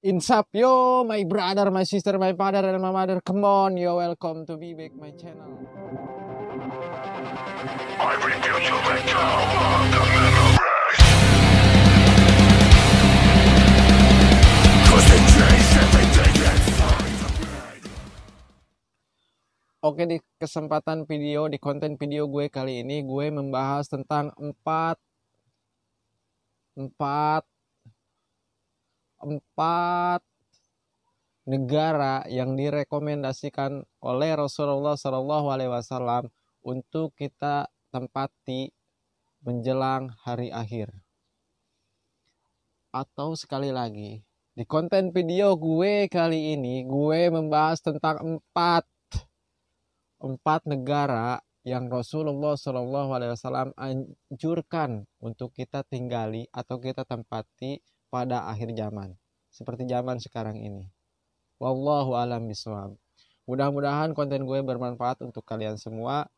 Insap yo, my brother, my sister, my father, and my mother. Come on, you're welcome to be back my channel. I refuse to let go of the memories. Cause they chase everything inside the brain. Oke, di kesempatan video, di konten video gue kali ini, gue membahas tentang empat negara yang direkomendasikan oleh Rasulullah SAW untuk kita tempati menjelang hari akhir. Atau sekali lagi, di konten video gue kali ini, gue membahas tentang empat negara yang Rasulullah SAW anjurkan untuk kita tinggali atau kita tempati pada akhir zaman, seperti zaman sekarang ini. Wallahu a'lam bishawab. Mudah-mudahan konten gue bermanfaat untuk kalian semua.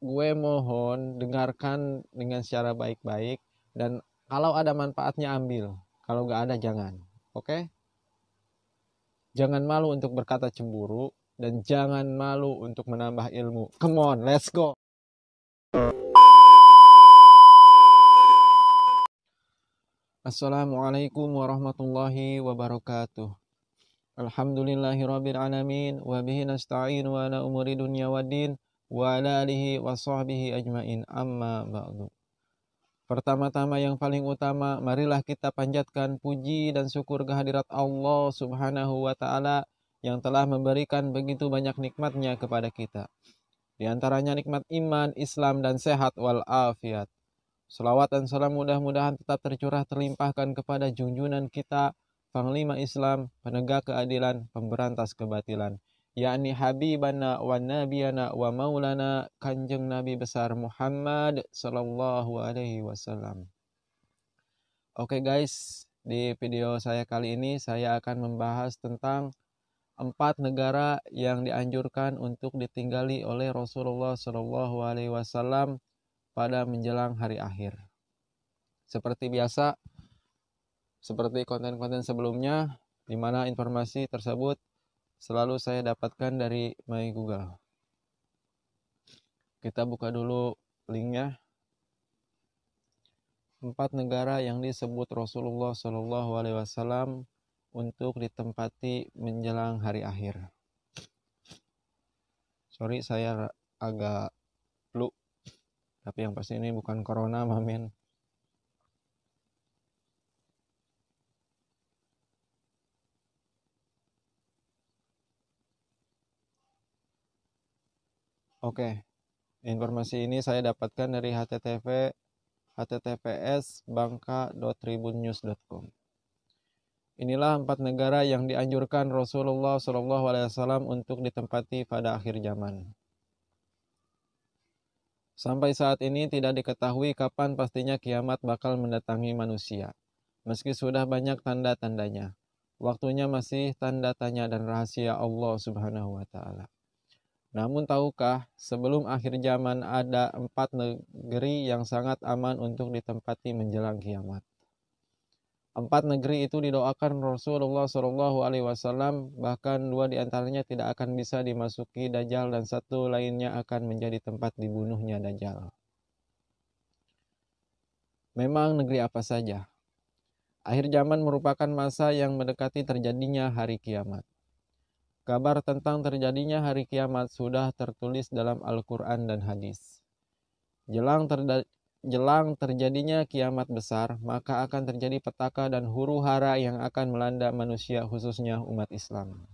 Gue mohon dengarkan dengan secara baik-baik, dan kalau ada manfaatnya ambil, kalau nggak ada jangan. Oke? Jangan malu untuk berkata cemburu, dan jangan malu untuk menambah ilmu. Come on, let's go. Assalamualaikum warahmatullahi wabarakatuh. Alhamdulillahirabbil alamin wa bihi nasta'in wa ala umuri dunya waddin wa ala alihi wa sahbihi ajmain, amma ba'du. Pertama-tama yang paling utama, marilah kita panjatkan puji dan syukur kehadirat Allah Subhanahu wa taala yang telah memberikan begitu banyak nikmatnya kepada kita. Di antaranya nikmat iman, Islam, dan sehat walafiat. Salawat dan salam mudah-mudahan tetap tercurah terlimpahkan kepada junjungan kita, Panglima Islam, penegak keadilan, pemberantas kebatilan, yakni Habibana wa Nabiyana wa Maulana Kanjeng Nabi besar Muhammad Sallallahu Alaihi Wasallam. Oke guys, di video saya kali ini saya akan membahas tentang 4 negara yang dianjurkan untuk ditinggali oleh Rasulullah Sallallahu Alaihi Wasallam pada menjelang hari akhir. Seperti biasa, seperti konten-konten sebelumnya, di mana informasi tersebut selalu saya dapatkan dari My Google. Kita buka dulu linknya. 4 negara yang disebut Rasulullah SAW untuk ditempati menjelang hari akhir. Sorry, saya agak flu, tapi yang pasti ini bukan corona, mamin. Oke, informasi ini saya dapatkan dari https://bangka.tribunnews.com. Inilah 4 negara yang dianjurkan Rasulullah SAW untuk ditempati pada akhir zaman. Sampai saat ini tidak diketahui kapan pastinya kiamat bakal mendatangi manusia. Meski sudah banyak tanda-tandanya, waktunya masih tanda tanya dan rahasia Allah Subhanahu wa taala. Namun tahukah, sebelum akhir zaman ada 4 negeri yang sangat aman untuk ditempati menjelang kiamat. 4 negeri itu didoakan Rasulullah SAW, bahkan 2 diantaranya tidak akan bisa dimasuki Dajjal dan 1 lainnya akan menjadi tempat dibunuhnya Dajjal. Memang negeri apa saja? Akhir zaman merupakan masa yang mendekati terjadinya hari kiamat. Kabar tentang terjadinya hari kiamat sudah tertulis dalam Al-Quran dan hadis. Jelang terjadinya kiamat besar, maka akan terjadi petaka dan huru-hara yang akan melanda manusia, khususnya umat Islam.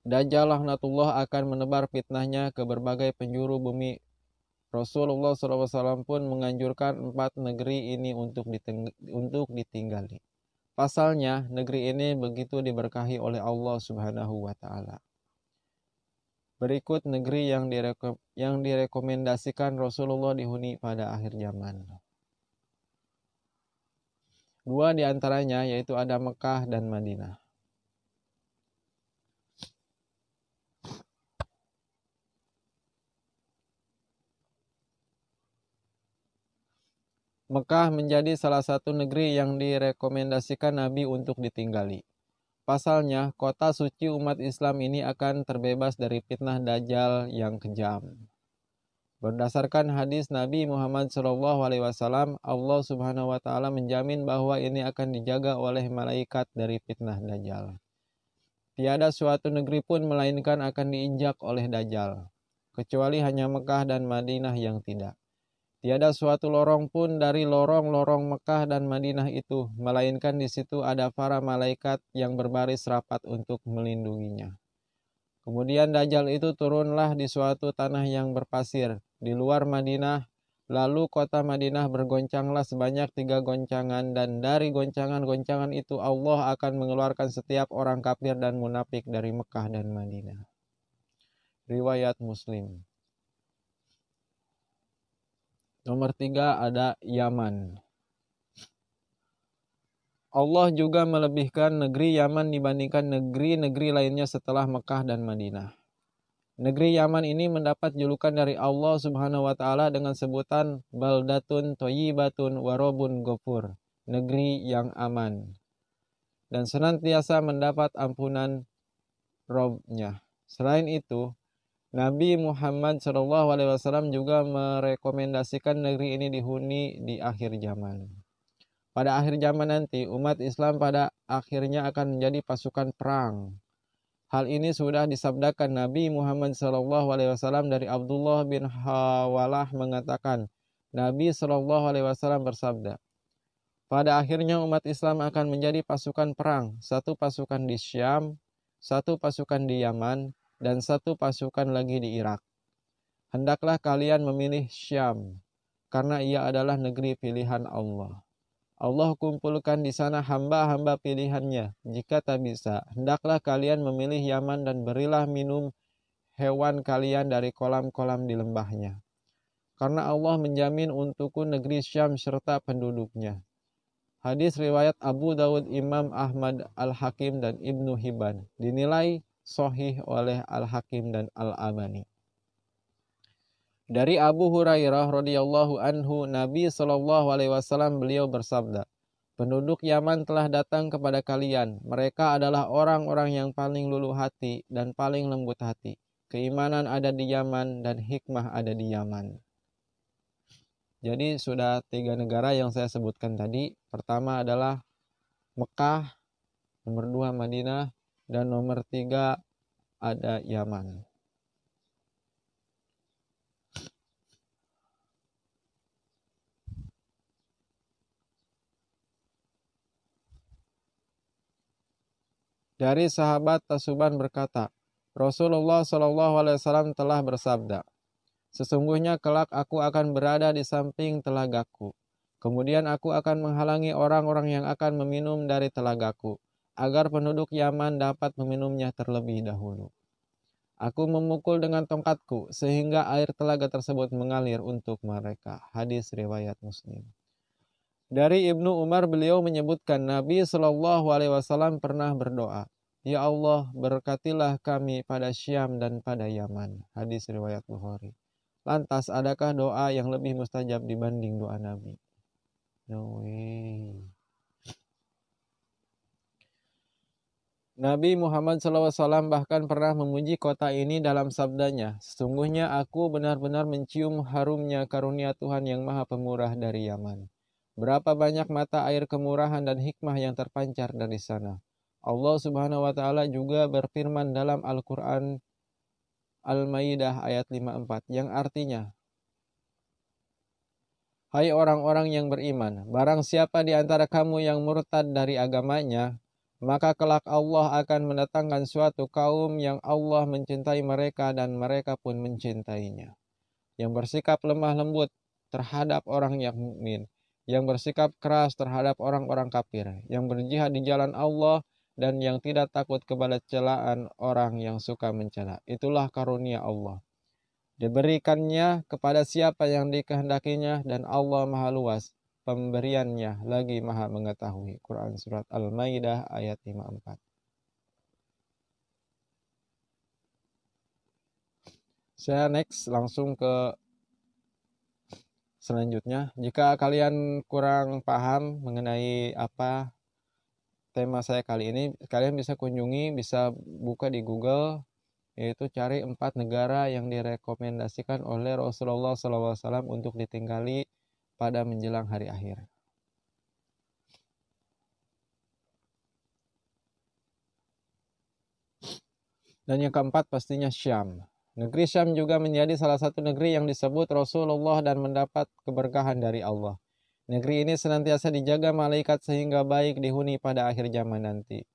Dajjal laknatullah akan menebar fitnahnya ke berbagai penjuru bumi. Rasulullah SAW pun menganjurkan 4 negeri ini untuk ditinggali. Pasalnya, negeri ini begitu diberkahi oleh Allah Subhanahu wa taala. Berikut negeri yang direkomendasikan Rasulullah dihuni pada akhir zaman. 2 diantaranya yaitu ada Mekah dan Madinah. Mekah menjadi salah satu negeri yang direkomendasikan Nabi untuk ditinggali. Pasalnya, kota suci umat Islam ini akan terbebas dari fitnah Dajjal yang kejam. Berdasarkan hadis Nabi Muhammad SAW, Allah Subhanahu wa Ta'ala menjamin bahwa ini akan dijaga oleh malaikat dari fitnah Dajjal. Tiada suatu negeri pun melainkan akan diinjak oleh Dajjal, kecuali hanya Mekah dan Madinah yang tidak. Tiada suatu lorong pun dari lorong-lorong Mekah dan Madinah itu, melainkan di situ ada para malaikat yang berbaris rapat untuk melindunginya. Kemudian Dajjal itu turunlah di suatu tanah yang berpasir, di luar Madinah, lalu kota Madinah bergoncanglah sebanyak 3 goncangan, dan dari goncangan-goncangan itu Allah akan mengeluarkan setiap orang kafir dan munafik dari Mekah dan Madinah. Riwayat Muslim. Nomor 3 ada Yaman. Allah juga melebihkan negeri Yaman dibandingkan negeri-negeri lainnya setelah Mekah dan Madinah. Negeri Yaman ini mendapat julukan dari Allah Subhanahu wa Ta'ala dengan sebutan Baldatun Thayyibatun Warobun Ghafur, negeri yang aman, dan senantiasa mendapat ampunan Robnya. Selain itu, Nabi Muhammad SAW juga merekomendasikan negeri ini dihuni di akhir zaman. Pada akhir zaman nanti, umat Islam pada akhirnya akan menjadi pasukan perang. Hal ini sudah disabdakan Nabi Muhammad SAW dari Abdullah bin Hawalah mengatakan, Nabi SAW bersabda, pada akhirnya umat Islam akan menjadi pasukan perang, satu pasukan di Syam, satu pasukan di Yaman, dan satu pasukan lagi di Irak. Hendaklah kalian memilih Syam, karena ia adalah negeri pilihan Allah. Allah kumpulkan di sana hamba-hamba pilihannya. Jika tak bisa, hendaklah kalian memilih Yaman dan berilah minum hewan kalian dari kolam-kolam di lembahnya. Karena Allah menjamin untukku negeri Syam serta penduduknya. Hadis riwayat Abu Dawud, Imam Ahmad, Al-Hakim, dan Ibnu Hibban. Dinilai sahih oleh Al-Hakim dan Al-Albani. Dari Abu Hurairah radhiyallahu anhu, Nabi SAW beliau bersabda, penduduk Yaman telah datang kepada kalian. Mereka adalah orang-orang yang paling luluh hati dan paling lembut hati. Keimanan ada di Yaman dan hikmah ada di Yaman. Jadi sudah 3 negara yang saya sebutkan tadi. Pertama adalah Mekah, nomor 2 Madinah, dan nomor 3 ada Yaman. Dari sahabat Tasuban berkata, Rasulullah SAW telah bersabda, sesungguhnya kelak aku akan berada di samping telagaku. Kemudian aku akan menghalangi orang-orang yang akan meminum dari telagaku, agar penduduk Yaman dapat meminumnya terlebih dahulu. Aku memukul dengan tongkatku, sehingga air telaga tersebut mengalir untuk mereka. Hadis riwayat Muslim. Dari Ibnu Umar beliau menyebutkan Nabi SAW pernah berdoa, Ya Allah, berkatilah kami pada Syam dan pada Yaman. Hadis riwayat Bukhari. Lantas, adakah doa yang lebih mustajab dibanding doa Nabi? No way. Nabi Muhammad SAW bahkan pernah memuji kota ini dalam sabdanya, sesungguhnya aku benar-benar mencium harumnya karunia Tuhan yang maha pemurah dari Yaman. Berapa banyak mata air kemurahan dan hikmah yang terpancar dari sana. Allah Subhanahu wa Ta'ala juga berfirman dalam Al-Quran Al-Maidah ayat 54 yang artinya, Hai orang-orang yang beriman, barang siapa di antara kamu yang murtad dari agamanya, maka kelak Allah akan mendatangkan suatu kaum yang Allah mencintai mereka dan mereka pun mencintainya. Yang bersikap lemah lembut terhadap orang yang mukmin, yang bersikap keras terhadap orang-orang kafir, yang berjihad di jalan Allah, dan yang tidak takut kepada celaan orang yang suka mencela. Itulah karunia Allah. Diberikannya kepada siapa yang dikehendakinya, dan Allah maha luas pemberiannya lagi maha mengetahui. Quran Surat Al-Maidah ayat 54. Saya next langsung ke selanjutnya. Jika kalian kurang paham mengenai apa tema saya kali ini, kalian bisa kunjungi, bisa buka di Google, yaitu cari 4 negara yang direkomendasikan oleh Rasulullah SAW untuk ditinggali pada menjelang hari akhir. Dan yang keempat pastinya Syam. Negeri Syam juga menjadi salah satu negeri yang disebut Rasulullah dan mendapat keberkahan dari Allah. Negeri ini senantiasa dijaga malaikat sehingga baik dihuni pada akhir zaman nanti.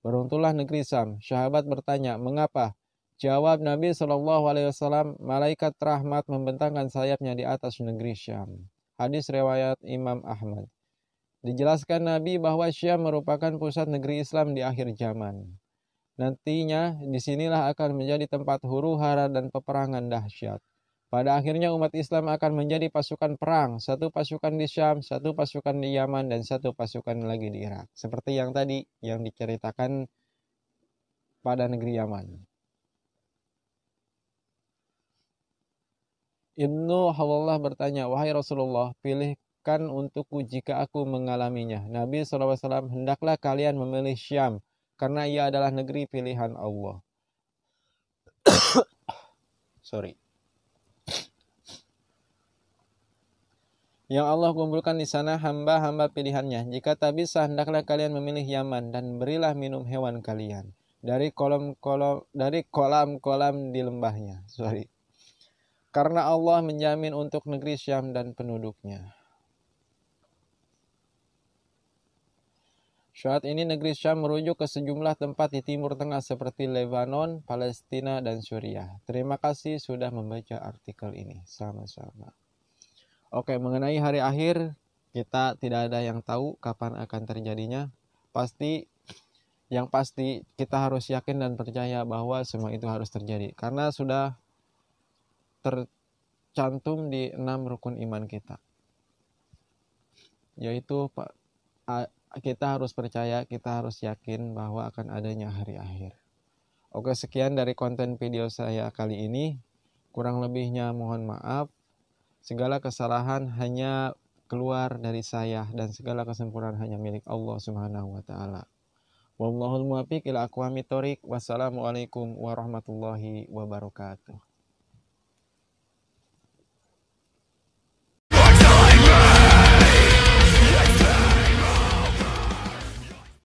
Beruntunglah negeri Syam. Sahabat bertanya, mengapa? Jawab Nabi SAW, malaikat rahmat membentangkan sayapnya di atas negeri Syam. Hadis riwayat Imam Ahmad. Dijelaskan Nabi bahwa Syam merupakan pusat negeri Islam di akhir zaman. Nantinya disinilah akan menjadi tempat huru-hara dan peperangan dahsyat. Pada akhirnya umat Islam akan menjadi pasukan perang, satu pasukan di Syam, satu pasukan di Yaman, dan satu pasukan lagi di Irak. Seperti yang tadi yang diceritakan pada negeri Yaman. Ibnu Hawallah bertanya, wahai Rasulullah, pilihkan untukku jika aku mengalaminya. Nabi SAW, hendaklah kalian memilih Syam, karena ia adalah negeri pilihan Allah. Sorry. Yang Allah kumpulkan di sana hamba-hamba pilihannya. Jika tak bisa, hendaklah kalian memilih Yaman dan berilah minum hewan kalian dari kolam-kolam di lembahnya. Karena Allah menjamin untuk negeri Syam dan penduduknya. Saat ini negeri Syam merujuk ke sejumlah tempat di Timur Tengah seperti Lebanon, Palestina, dan Suriah. Terima kasih sudah membaca artikel ini. Sama-sama. Oke, mengenai hari akhir, kita tidak ada yang tahu kapan akan terjadinya. Yang pasti kita harus yakin dan percaya bahwa semua itu harus terjadi. Karena sudah tercantum di 6 rukun iman kita. Yaitu kita harus percaya, kita harus yakin bahwa akan adanya hari akhir. Oke, sekian dari konten video saya kali ini. Kurang lebihnya mohon maaf. Segala kesalahan hanya keluar dari saya dan segala kesempurnaan hanya milik Allah Subhanahu wa taala. Wallahul muwaffiq ila aqwamit thoriq. Wassalamualaikum warahmatullahi wabarakatuh.